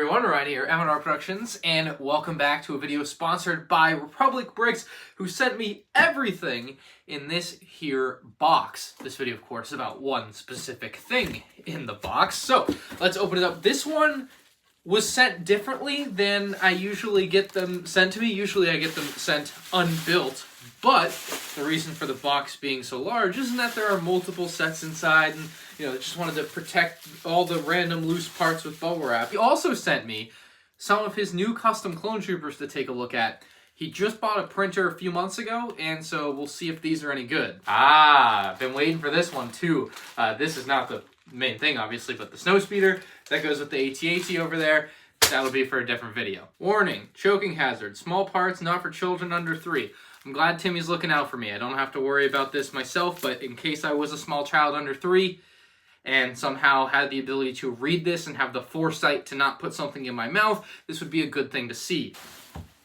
everyone, Ryan here, M&R Productions, and welcome back to a video sponsored by Republic Bricks, who sent me everything in this here box. This video, of course, is about one specific thing in the box, so let's open it up. This one was sent differently than I usually get them sent to me. Usually I get them sent unbuilt, but the reason for the box being so large isn't that there are multiple sets inside, and they just wanted to protect all the random loose parts with bubble wrap. He also sent me some of his new custom clone troopers to take a look at. He just bought a printer a few months ago, and so we'll see if these are any good. I've been waiting for this one too. This is not the main thing, obviously, but the snow speeder that goes with the AT-AT over there, that'll be for a different video. Warning, choking hazard, small parts not for children under 3. I'm glad Timmy's looking out for me. I don't have to worry about this myself, but in case I was a small child under 3 and somehow had the ability to read this and have the foresight to not put something in my mouth, this would be a good thing to see.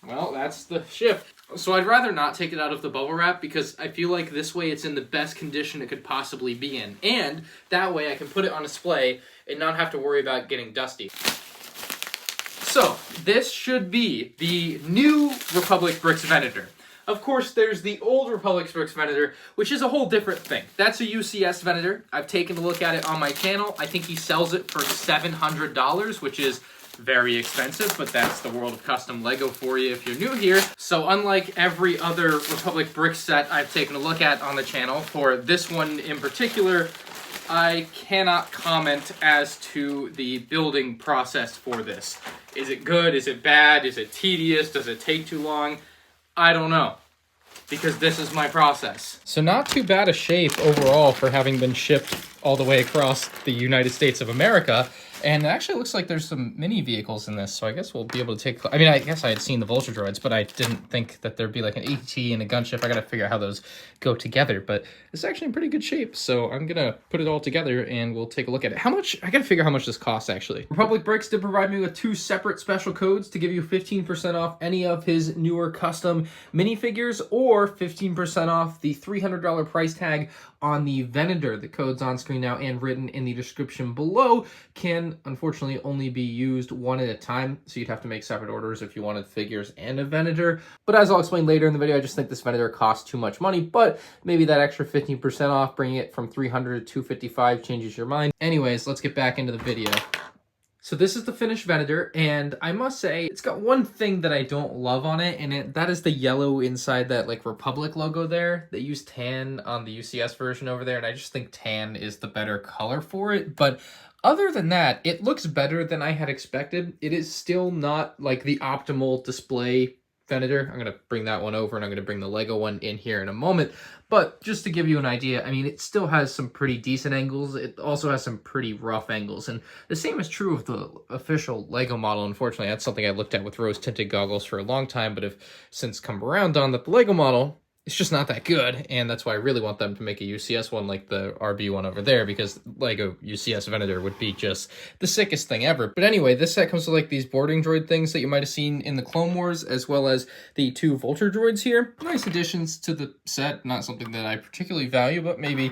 Well, that's the shift. So I'd rather not take it out of the bubble wrap because I feel like this way it's in the best condition it could possibly be in. And that way I can put it on display and not have to worry about getting dusty. So this should be the new Republic Bricks Venator. Of course, there's the old Republic Bricks Venator, which is a whole different thing. That's a UCS Venator. I've taken a look at it on my channel. I think he sells it for $700, which is very expensive, but that's the world of custom Lego for you if you're new here. So unlike every other Republic Bricks set I've taken a look at on the channel, for this one in particular, I cannot comment as to the building process for this. Is it good? Is it bad? Is it tedious? Does it take too long? I don't know, because this is my process. So not too bad a shape overall for having been shipped all the way across the United States of America. And it actually looks like there's some mini vehicles in this, so I guess we'll be able to take... I mean, I guess I had seen the Vulture droids, but I didn't think that there'd be like an AT and a gunship. I gotta figure out how those go together, but it's actually in pretty good shape, so I'm gonna put it all together and we'll take a look at it. How much... I gotta figure out how much this costs, actually. Republic Bricks did provide me with 2 separate special codes to give you 15% off any of his newer custom minifigures, or 15% off the $300 price tag on the Venator. The code's on screen now and written in the description below. Can unfortunately only be used one at a time, so you'd have to make separate orders if you wanted figures and a Venator. But as I'll explain later in the video, I just think this Venator costs too much money, but maybe that extra 15% off, bringing it from $300 to $255, changes your mind. Anyways, let's get back into the video. So this is the finished Venator, and I must say, it's got one thing that I don't love on it, and that is the yellow inside that like Republic logo there. They use tan on the UCS version over there, and I just think tan is the better color for it. But other than that, it looks better than I had expected. It is still not like the optimal display Venator. I'm going to bring that one over, and I'm going to bring the Lego one in here in a moment. But just to give you an idea, I mean, it still has some pretty decent angles. It also has some pretty rough angles. And the same is true of the official Lego model. Unfortunately, that's something I looked at with rose-tinted goggles for a long time, but have since come around on that the Lego model, it's just not that good, and that's why I really want them to make a UCS one like the RB one over there, because Lego UCS Venator would be just the sickest thing ever. But anyway, this set comes with like these boarding droid things that you might have seen in the Clone Wars, as well as the 2 Vulture droids here. Nice additions to the set, not something that I particularly value, but maybe,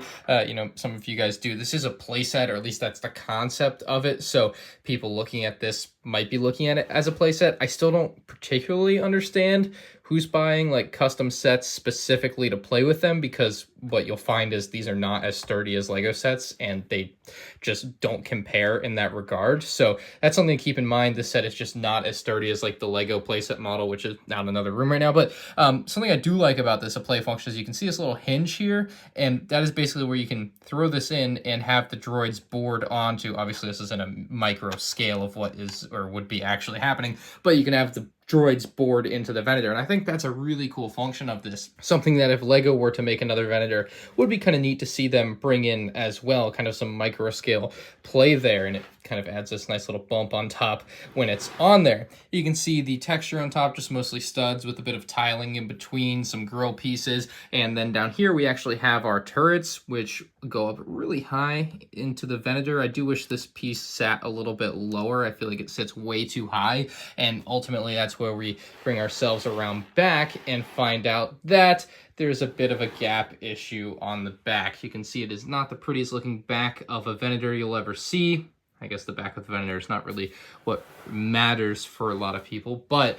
some of you guys do. This is a playset, or at least that's the concept of it, so people looking at this might be looking at it as a playset. I still don't particularly understand who's buying like custom sets specifically to play with them, because what you'll find is these are not as sturdy as Lego sets, and they just don't compare in that regard. So that's something to keep in mind. This set is just not as sturdy as like the Lego playset model, which is not in another room right now. But something I do like about this, a play function, is you can see this little hinge here, and that is basically where you can throw this in and have the droids board onto. Obviously, this is in a micro scale of what is or would be actually happening, but you can have the droids board into the Venator, and I think that's a really cool function of this. Something that if Lego were to make another Venator, would be kind of neat to see them bring in as well, kind of some micro scale play there, and it kind of adds this nice little bump on top when it's on there. You can see the texture on top, just mostly studs with a bit of tiling in between, some grill pieces, and then down here we actually have our turrets, which go up really high into the Venator. I do wish this piece sat a little bit lower. I feel like it sits way too high, and ultimately that's where we bring ourselves around back and find out that there's a bit of a gap issue on the back. You can see it is not the prettiest looking back of a Venator you'll ever see. I guess the back of the Venator is not really what matters for a lot of people, but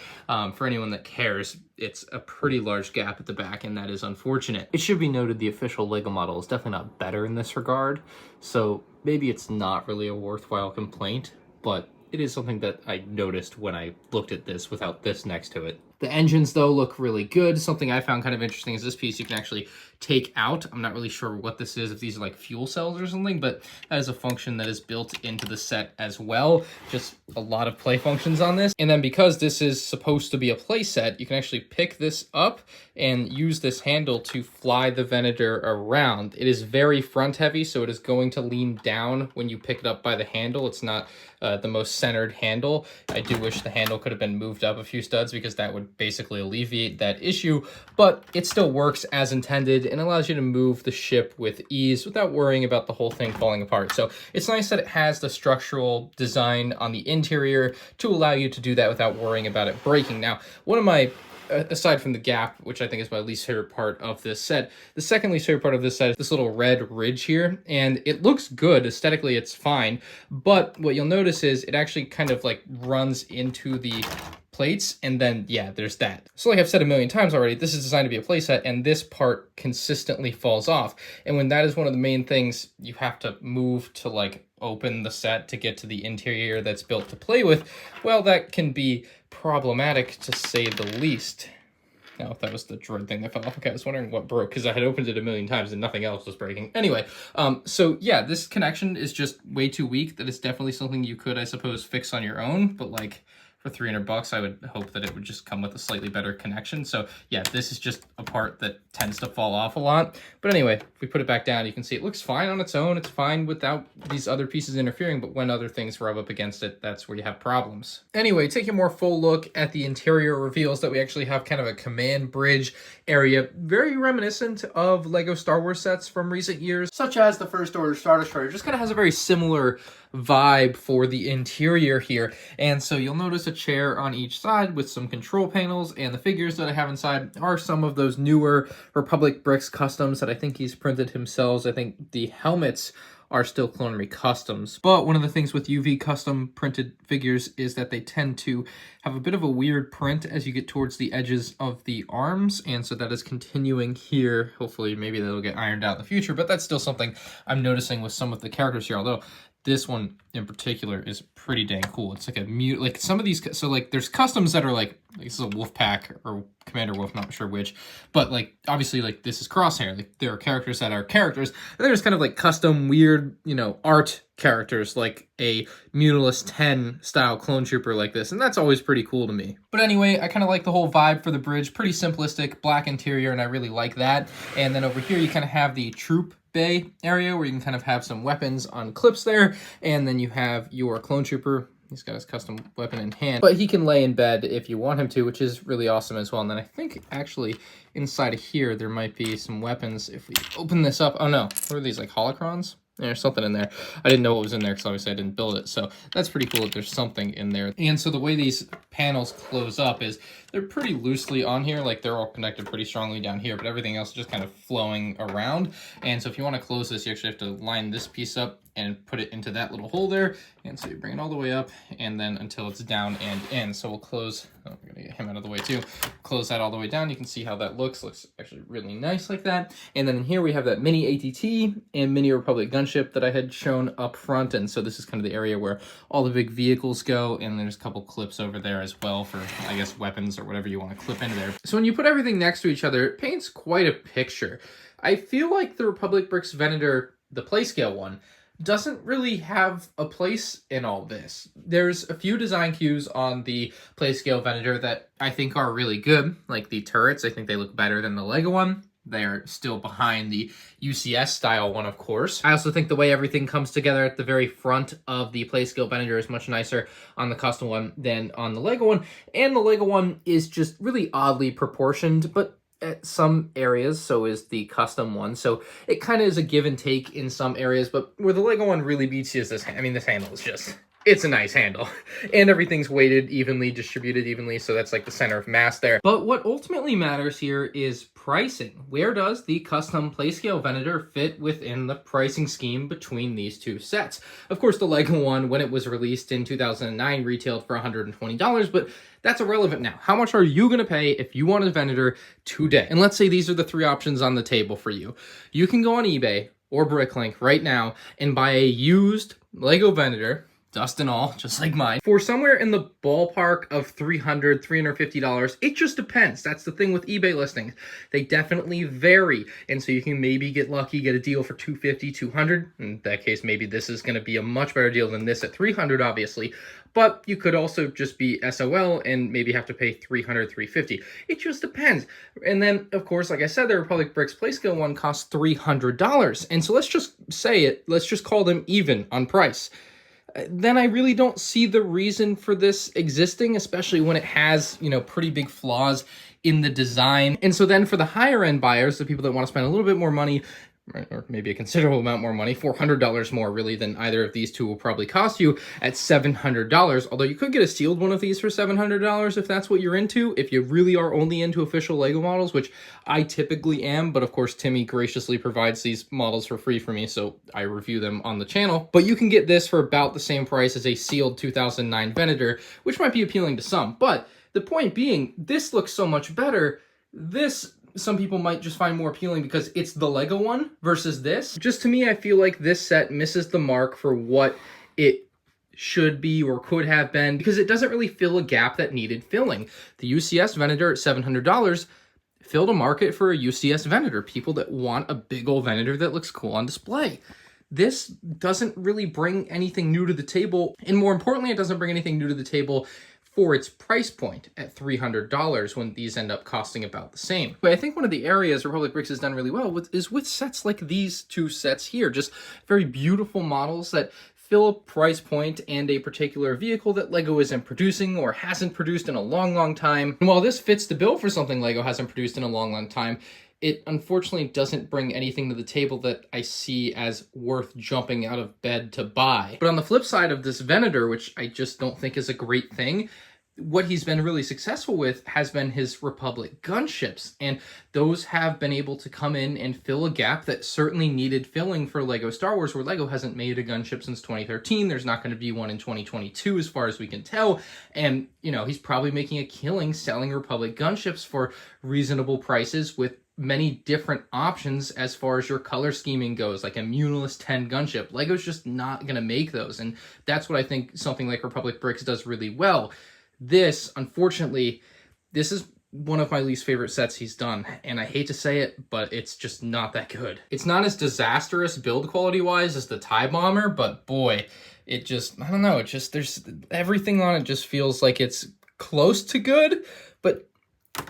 for anyone that cares, it's a pretty large gap at the back, and that is unfortunate. It should be noted the official LEGO model is definitely not better in this regard, so maybe it's not really a worthwhile complaint, but it is something that I noticed when I looked at this without this next to it. The engines, though, look really good. Something I found kind of interesting is this piece you can actually take out. I'm not really sure what this is, if these are like fuel cells or something, but that is a function that is built into the set as well. Just a lot of play functions on this. And then because this is supposed to be a play set, you can actually pick this up and use this handle to fly the Venator around. It is very front heavy, so it is going to lean down when you pick it up by the handle. It's not the most centered handle. I do wish the handle could have been moved up a few studs because that would basically alleviate that issue, but it still works as intended and allows you to move the ship with ease without worrying about the whole thing falling apart. So it's nice that it has the structural design on the interior to allow you to do that without worrying about it breaking. Now, one of my aside from the gap, which I think is my least favorite part of this set, the second least favorite part of this set is this little red ridge here, and it looks good. Aesthetically, it's fine, but what you'll notice is it actually kind of like runs into the plates, and then, yeah, there's that. So like I've said a million times already, this is designed to be a playset, and this part consistently falls off. And when that is one of the main things you have to move to like open the set to get to the interior that's built to play with, well, that can be problematic to say the least. Now, if that was the droid thing that fell off, okay, I was wondering what broke, because I had opened it a million times and nothing else was breaking. Anyway, so yeah, this connection is just way too weak. That is definitely something you could, I suppose, fix on your own, but like, for $300, I would hope that it would just come with a slightly better connection. So yeah, this is just a part that tends to fall off a lot. But anyway, if we put it back down, you can see it looks fine on its own. It's fine without these other pieces interfering, but when other things rub up against it, that's where you have problems. Anyway, taking a more full look at the interior reveals that we actually have kind of a command bridge area, very reminiscent of LEGO Star Wars sets from recent years, such as the First Order Star Destroyer. Just kind of has a very similar vibe for the interior here. And so you'll notice a chair on each side with some control panels, and the figures that I have inside are some of those newer Republic Bricks customs that I think he's printed himself. I think the helmets are still Clonery customs. But one of the things with UV custom printed figures is that they tend to have a bit of a weird print as you get towards the edges of the arms, and so that is continuing here. Hopefully maybe that'll get ironed out in the future, but that's still something I'm noticing with some of the characters here, although this one in particular is pretty dang cool. It's like a mute, like some of these, so like there's customs that are like this is a wolf pack or Commander Wolf, not sure which, but like obviously like this is Crosshair. Like there are characters that are characters, and there's kind of like custom weird, you know, art characters like a Mutalist 10 style clone trooper like this, and that's always pretty cool to me. But anyway, I kind of like the whole vibe for the bridge, pretty simplistic, black interior, and I really like that. And then over here you kind of have the troop bay area where you can kind of have some weapons on clips there, and then you have your clone trooper. He's got his custom weapon in hand, but he can lay in bed if you want him to, which is really awesome as well. And then I think actually inside of here there might be some weapons. If we open this up, oh no, what are these, like holocrons? There's something in there. I didn't know what was in there because obviously I didn't build it. So that's pretty cool that there's something in there. And so the way these panels close up is they're pretty loosely on here. Like they're all connected pretty strongly down here, but everything else is just kind of flowing around. And so if you want to close this, you actually have to line this piece up and put it into that little hole there. And so you bring it all the way up and then until it's down and in. So we'll close, oh, we're gonna get him out of the way too. Close that all the way down. You can see how that looks actually really nice like that. And then here we have that mini ATT and mini Republic gunship that I had shown up front. And so this is kind of the area where all the big vehicles go. And there's a couple clips over there as well for, I guess, weapons or whatever you want to clip into there. So when you put everything next to each other, it paints quite a picture. I feel like the Republic Bricks Venator, the Playscale one, doesn't really have a place in all this. There's a few design cues on the Playscale Venator that I think are really good, like the turrets. I think they look better than the LEGO one. They are still behind the UCS style one, of course. I also think the way everything comes together at the very front of the Playscale Venator is much nicer on the custom one than on the LEGO one. And the LEGO one is just really oddly proportioned, but at some areas, so is the custom one. So it kind of is a give and take in some areas, but where the LEGO one really beats you is this. I mean, this handle is just it's a nice handle. And everything's weighted evenly, distributed evenly, so that's like the center of mass there. But what ultimately matters here is pricing. Where does the custom Playscale Venator fit within the pricing scheme between these two sets? Of course, the LEGO one, when it was released in 2009, retailed for $120, but that's irrelevant now. How much are you going to pay if you want a Venator today? And let's say these are the three options on the table for you. You can go on eBay or Bricklink right now and buy a used LEGO Venator, dust and all, just like mine, for somewhere in the ballpark of $300, $350. It just depends. That's the thing with eBay listings. They definitely vary. And so you can maybe get lucky, get a deal for $250, $200. In that case, maybe this is going to be a much better deal than this at $300, obviously. But you could also just be SOL and maybe have to pay $300, $350. It just depends. And then, of course, like I said, the Republic Bricks Playscale one costs $300. And so let's just say it. Let's just call them even on price. Then I really don't see the reason for this existing, especially when it has, you know, pretty big flaws in the design. And so then for the higher end buyers, the people that want to spend a little bit more money, or maybe a considerable amount more money, $400 more really than either of these two will probably cost you at $700. Although you could get a sealed one of these for $700 if that's what you're into, if you really are only into official LEGO models, which I typically am, but of course Timmy graciously provides these models for free for me, so I review them on the channel. But you can get this for about the same price as a sealed 2009 Venator, which might be appealing to some. But the point being, this looks so much better. This, some people might just find more appealing because it's the LEGO one versus this. Just to me, I feel like this set misses the mark for what it should be or could have been, because it doesn't really fill a gap that needed filling. The UCS Venator at $700 filled a market for a UCS Venator, people that want a big old Venator that looks cool on display. This doesn't really bring anything new to the table, and more importantly, it doesn't bring anything new to the table for its price point at $300 when these end up costing about the same. But I think one of the areas Republic Bricks has done really well with is with sets like these two sets here. Just very beautiful models that fill a price point and a particular vehicle that LEGO isn't producing or hasn't produced in a long, long time. And while this fits the bill for something LEGO hasn't produced in a long, long time, it unfortunately doesn't bring anything to the table that I see as worth jumping out of bed to buy. But on the flip side of this Venator, which I just don't think is a great thing, what he's been really successful with has been his Republic gunships, and those have been able to come in and fill a gap that certainly needed filling for LEGO Star Wars, where LEGO hasn't made a gunship since 2013. There's not going to be one in 2022 as far as we can tell, and you know, he's probably making a killing selling Republic gunships for reasonable prices with many different options as far as your color scheming goes, like a Munilist 10 gunship. LEGO's just not going to make those, and that's what I think something like Republic Bricks does really well. This, unfortunately, this is one of my least favorite sets he's done, and I hate to say it, but it's just not that good. It's not as disastrous build quality-wise as the TIE Bomber, but boy, it just, I don't know, it just, there's, everything on it just feels like it's close to good, but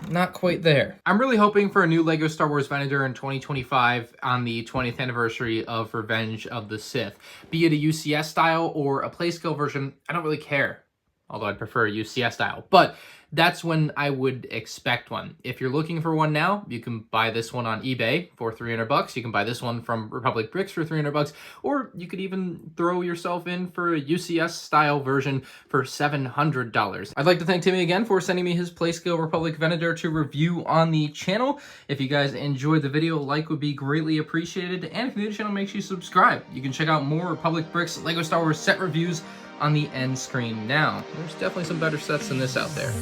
not quite there. I'm really hoping for a new LEGO Star Wars Venator in 2025 on the 20th anniversary of Revenge of the Sith. Be it a UCS style or a Playscale version, I don't really care. Although I'd prefer a UCS style. But that's when I would expect one. If you're looking for one now, you can buy this one on eBay for $300. You can buy this one from Republic Bricks for $300. Or you could even throw yourself in for a UCS style version for $700. I'd like to thank Timmy again for sending me his Playscale Republic Venator to review on the channel. If you guys enjoyed the video, a like would be greatly appreciated. And if you're new to the channel, make sure you subscribe. You can check out more Republic Bricks LEGO Star Wars set reviews on the end screen now. There's definitely some better sets than this out there.